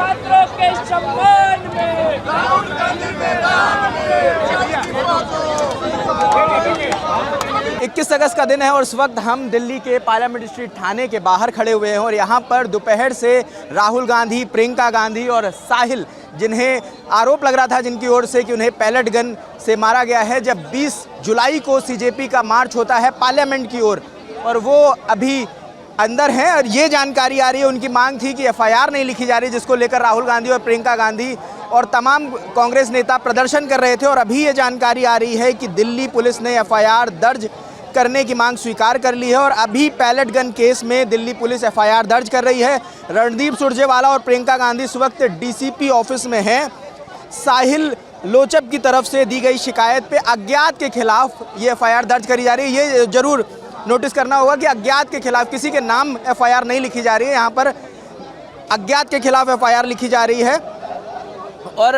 छात्रों के सम्मान में 21 अगस्त का दिन है और इस वक्त हम दिल्ली के पार्लियामेंट स्ट्रीट थाने के बाहर खड़े हुए हैं और यहाँ पर दोपहर से राहुल गांधी, प्रियंका गांधी और साहिल, जिन्हें आरोप लग रहा था जिनकी ओर से कि उन्हें पैलेट गन से मारा गया है, जब 20 जुलाई को सीजेपी का मार्च होता है पार्लियामेंट की ओर और वो अभी अंदर हैं और ये जानकारी आ रही है, उनकी मांग थी कि एफआईआर नहीं लिखी जा रही, जिसको लेकर राहुल गांधी और प्रियंका गांधी और तमाम कांग्रेस नेता प्रदर्शन कर रहे थे। और अभी ये जानकारी आ रही है कि दिल्ली पुलिस ने एफआईआर दर्ज करने की मांग स्वीकार कर ली है और अभी पैलेट गन केस में दिल्ली पुलिस एफआईआर दर्ज कर रही है। रणदीप सुरजेवाला और प्रियंका गांधी इस वक्त डीसीपी ऑफिस में हैं। साहिल लोचब की तरफ से दी गई शिकायत पे अज्ञात के खिलाफ ये एफआईआर दर्ज करी जा रही है। ये जरूर नोटिस करना होगा कि अज्ञात के खिलाफ किसी के नाम एफआईआर नहीं लिखी जा रही है, यहाँ पर अज्ञात के खिलाफ एफआईआर लिखी जा रही है। और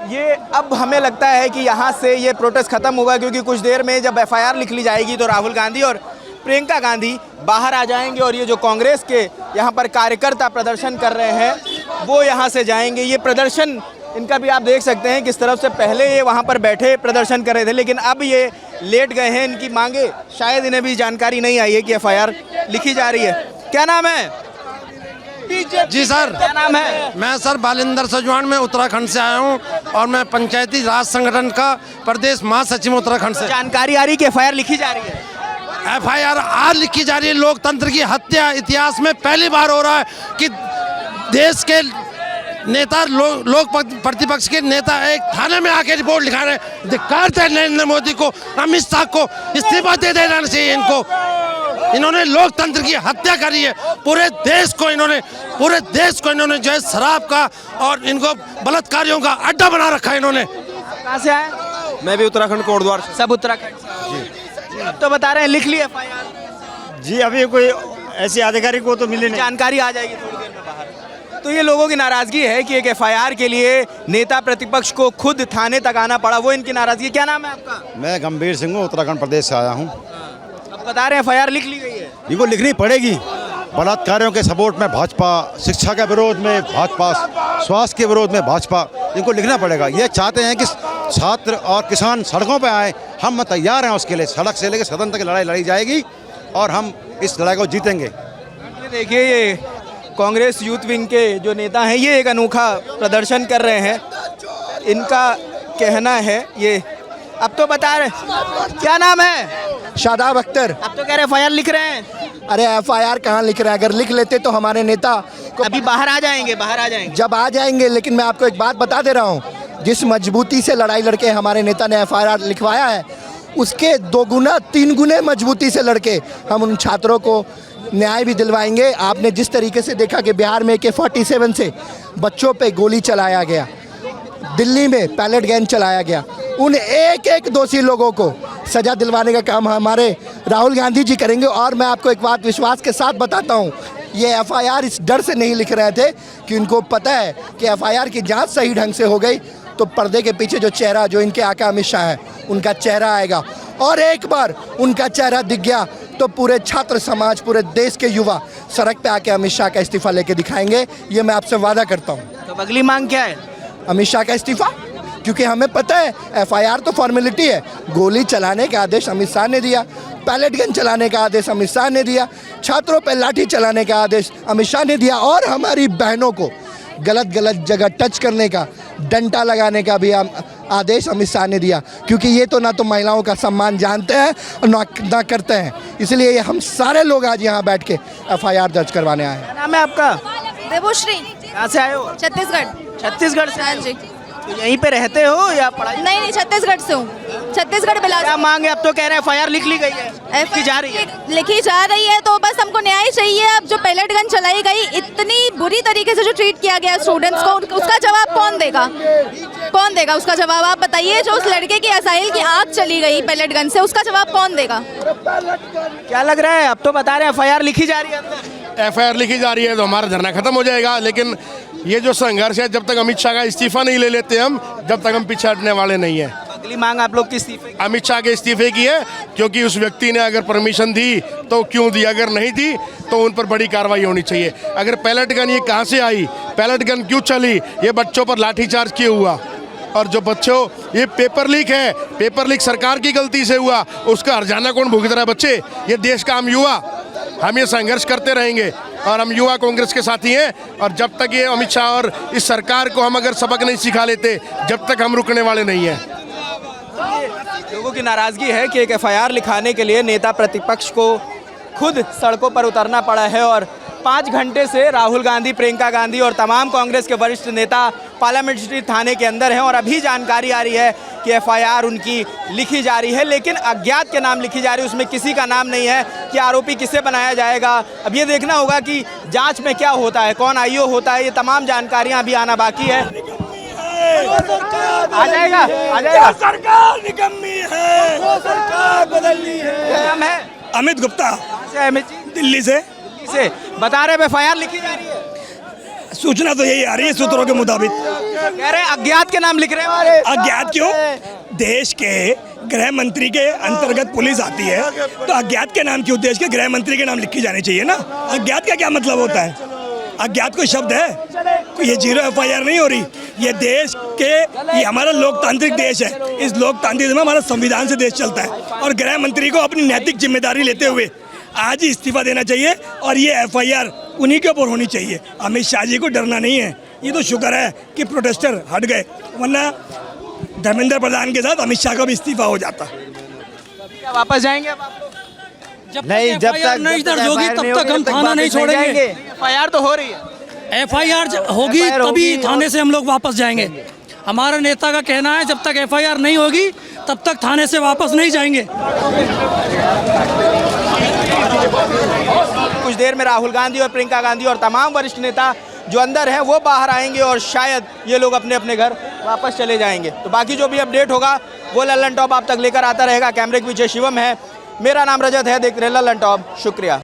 ये अब हमें लगता है कि यहाँ से ये प्रोटेस्ट ख़त्म होगा, क्योंकि कुछ देर में जब एफआईआर लिख ली जाएगी तो राहुल गांधी और प्रियंका गांधी बाहर आ जाएंगे और ये जो कांग्रेस के यहाँ पर कार्यकर्ता प्रदर्शन कर रहे हैं वो यहाँ से जाएंगे। ये प्रदर्शन इनका भी आप देख सकते हैं किस तरफ से पहले ये वहाँ पर बैठे प्रदर्शन कर रहे थे, लेकिन अब ये लेट गए हैं। इनकी मांगे शायद इन्हें भी जानकारी नहीं आई है कि एफआईआर लिखी जा रही है। क्या नाम है? जी सर, क्या नाम है? मैं सर बालिंदर सजवान में उत्तराखंड से आया हूँ और मैं पंचायती राज संगठन का प्रदेश महासचिव उत्तराखंड से। जानकारी आ रही कि एफआईआर लिखी जा रही है? एफआईआर आज लिखी जा रही है। लोकतंत्र की हत्या इतिहास में पहली बार हो रहा है कि देश के नेता लोक प्रतिपक्ष के नेता एक थाने में आके रिपोर्ट लिखा रहे हैं। धिक्कार है नरेंद्र मोदी को, अमित शाह को इस्तीफा दे देना चाहिए इनको। इन्होंने लोकतंत्र की हत्या करी है। पूरे देश को इन्होंने जो है शराब का और इनको बलात्कारियों का अड्डा बना रखा है इन्होंने। कहाँ से आए? मैं भी उत्तराखंड कोटद्वार से। सब उत्तराखंड से। अब तो बता रहे हैं लिख ली एफआईआर। जी, अभी कोई ऐसी आधिकारिक को तो मिली नहीं। जानकारी आ जाएगी थोड़ी देर में बाहर। तो ये लोगों की नाराजगी है कि एक एफआईआर के लिए नेता प्रतिपक्ष को खुद थाने तक आना पड़ा, वो इनकी नाराजगी। क्या नाम है आपका? मैं गंभीर सिंह हूँ, उत्तराखंड प्रदेश से आया हूँ। अब बता रहे हैं एफआईआर लिख ली गई है। इनको लिखनी पड़ेगी। बलात्कारियों के सपोर्ट में भाजपा, शिक्षा के विरोध में भाजपा, स्वास्थ्य के विरोध में भाजपा, इनको लिखना पड़ेगा। ये चाहते हैं कि छात्र और किसान सड़कों पर आए, हम तैयार हैं उसके लिए। सड़क से लेकर सदन तक लड़ाई लड़ी जाएगी और हम इस लड़ाई को जीतेंगे। देखिए, ये कांग्रेस यूथ विंग के जो नेता हैं ये एक अनोखा प्रदर्शन कर रहे हैं। इनका कहना है ये, अब तो बता रहे, क्या नाम है? शादाब अख्तर। अब तो कह रहे एफआईआर लिख रहे हैं। अरे एफआईआर कहाँ लिख रहे हैं? अगर लिख लेते तो हमारे नेता को अभी बाहर आ जाएंगे, बाहर आ जाएंगे। जब आ जाएंगे, लेकिन मैं आपको एक बात बता दे रहा हूँ, जिस मजबूती से लड़ाई लड़के हमारे नेता ने एफआईआर लिखवाया है, उसके 2 गुना 3 गुने मजबूती से लड़के हम उन छात्रों को न्याय भी दिलवाएंगे। आपने जिस तरीके से देखा कि बिहार में AK-47 से बच्चों पे गोली चलाया गया, दिल्ली में पैलेट गन चलाया गया, उन एक दोषी लोगों को सज़ा दिलवाने का काम हमारे राहुल गांधी जी करेंगे। और मैं आपको एक बात विश्वास के साथ बताता हूँ, ये एफआईआर इस डर से नहीं लिख रहे थे कि उनको पता है कि एफआईआर की जांच सही ढंग से हो गई तो पर्दे के पीछे जो चेहरा, जो इनके आका अमित शाह है, उनका चेहरा आएगा। और एक बार उनका चेहरा दिख गया तो पूरे छात्र समाज, पूरे देश के युवा सड़क पे आके अमित शाह का इस्तीफा लेके दिखाएंगे। ये मैं आपसे वादा करता हूँ। तो अगली मांग क्या है? अमित शाह का इस्तीफा, क्योंकि हमें पता है एफआईआर तो फॉर्मेलिटी है। गोली चलाने का आदेश अमित शाह ने दिया, पैलेट गन चलाने का आदेश अमित शाह ने दिया, छात्रों पर लाठी चलाने का आदेश अमित शाह ने दिया, और हमारी बहनों को गलत जगह टच करने का, डंडा लगाने का भी आदेश अमित शाह ने दिया। क्योंकि ये तो ना तो महिलाओं का सम्मान जानते हैं और ना करते हैं। इसलिए ये हम सारे लोग आज यहाँ बैठ के एफआईआर दर्ज करवाने आए हैं। क्या नाम है आपका? देवोश्री। कहाँ से आए हो? छत्तीसगढ़ से। हाँ जी। तो यहीं पे रहते हो या पढ़ाई? नहीं, छत्तीसगढ़ से हूँ। छत्तीसगढ़ क्या बिलासपुर। मांग है? अब तो कह रहे हैं एफआईआर लिख ली गई है, लिखी जा रही है। लिखी जा रही है तो बस हमको न्याय चाहिए। अब जो पैलेट गन चलाई गई, इतनी बुरी तरीके से जो ट्रीट किया गया स्टूडेंट्स को, उसका जवाब कौन देगा? कौन देगा उसका जवाब? आप बताइए। जो उस लड़के की साहिल की आग चली गई पैलेट गन से, उसका जवाब कौन देगा? क्या लग रहा है? अब तो बता रहे हैं एफआईआर लिखी जा रही है। एफआईआर लिखी जा रही है तो हमारा धरना खत्म हो जाएगा। लेकिन ये जो संघर्ष है, जब तक अमित शाह का इस्तीफा नहीं ले लेते हम, जब तक हम पीछे हटने वाले नहीं हैं। अगली मांग आप लोग की इस्तीफे की? अमित शाह के इस्तीफे की है, क्योंकि उस व्यक्ति ने अगर परमिशन दी तो क्यों दी, अगर नहीं दी तो उन पर बड़ी कार्रवाई होनी चाहिए। अगर पैलेट गन ये कहाँ से आई, पैलेट गन क्यों चली, ये बच्चों पर लाठीचार्ज क्यों हुआ, और जो बच्चों ये पेपर लीक है, पेपर लीक सरकार की गलती से हुआ, उसका हर्जाना कौन भुगत रहा है? बच्चे, ये देश का हम युवा, हम ये संघर्ष करते रहेंगे और हम युवा कांग्रेस के साथी हैं, और जब तक ये अमित शाह और इस सरकार को हम अगर सबक नहीं सिखा लेते, जब तक हम रुकने वाले नहीं हैं। लोगों की नाराजगी है कि एक एफआईआर लिखाने के लिए नेता प्रतिपक्ष को खुद सड़कों पर उतरना पड़ा है और 5 घंटे से राहुल गांधी, प्रियंका गांधी और तमाम कांग्रेस के वरिष्ठ नेता पार्लियामेंट स्ट्रीट थाने के अंदर हैं और अभी जानकारी आ रही है कि एफआईआर उनकी लिखी जा रही है, लेकिन अज्ञात के नाम लिखी जा रही है, उसमें किसी का नाम नहीं है कि आरोपी किसे बनाया जाएगा। अब ये देखना होगा कि जांच में क्या होता है, कौन आईओ होता है, ये तमाम जानकारियां अभी आना बाकी है। आ जाएगा, आ जाएगा। सरकार निकम्मी है, सरकार बदलनी है। क्या नाम है? अमित गुप्ता, कहाँ से अमित जी? दिल्ली से। से बता रहे एफआईआर लिखी जा रही है, सूचना तो यही आ रही है सूत्रों के मुताबिक। कह रहे अज्ञात के नाम लिख रहे हैं। अज्ञात क्यों? देश के गृह मंत्री के अंतर्गत पुलिस आती है, तो अज्ञात के नाम क्यों? देश के गृह मंत्री के नाम लिखी जानी चाहिए ना। अज्ञात का क्या मतलब होता है? अज्ञात कोई शब्द है? ये 0 एफआईआर नहीं हो रही। ये देश के, ये हमारा लोकतांत्रिक देश है, इस लोकतांत्रिक में हमारा संविधान से देश चलता है, और गृह मंत्री को अपनी नैतिक जिम्मेदारी लेते हुए आज ही इस्तीफा देना चाहिए और ये एफआईआर उन्हीं के ऊपर होनी चाहिए। अमित शाह जी को डरना नहीं है। ये तो शुक्र है कि प्रोटेस्टर हट गए, वरना धर्मेंद्र प्रधान के साथ अमित शाह का भी इस्तीफा हो जाता। क्या वापस जाएंगे अब आप लोग? नहीं, जब तक नहीं दर्ज होगी तब तक हम थाना नहीं छोड़ेंगे। एफआईआर तो हो रही है। एफआईआर होगी तभी थाने से हम लोग वापस जाएंगे। हमारा नेता का कहना है जब तक एफआईआर नहीं होगी तब तक थाने से वापस नहीं जाएंगे। कुछ देर में राहुल गांधी और प्रियंका गांधी और तमाम वरिष्ठ नेता जो अंदर हैं वो बाहर आएंगे और शायद ये लोग अपने अपने घर वापस चले जाएंगे। तो बाकी जो भी अपडेट होगा वो लल्लन टॉप आप तक लेकर आता रहेगा। कैमरे के पीछे शिवम है, मेरा नाम रजत है, देख रहे लल्लन टॉप। शुक्रिया।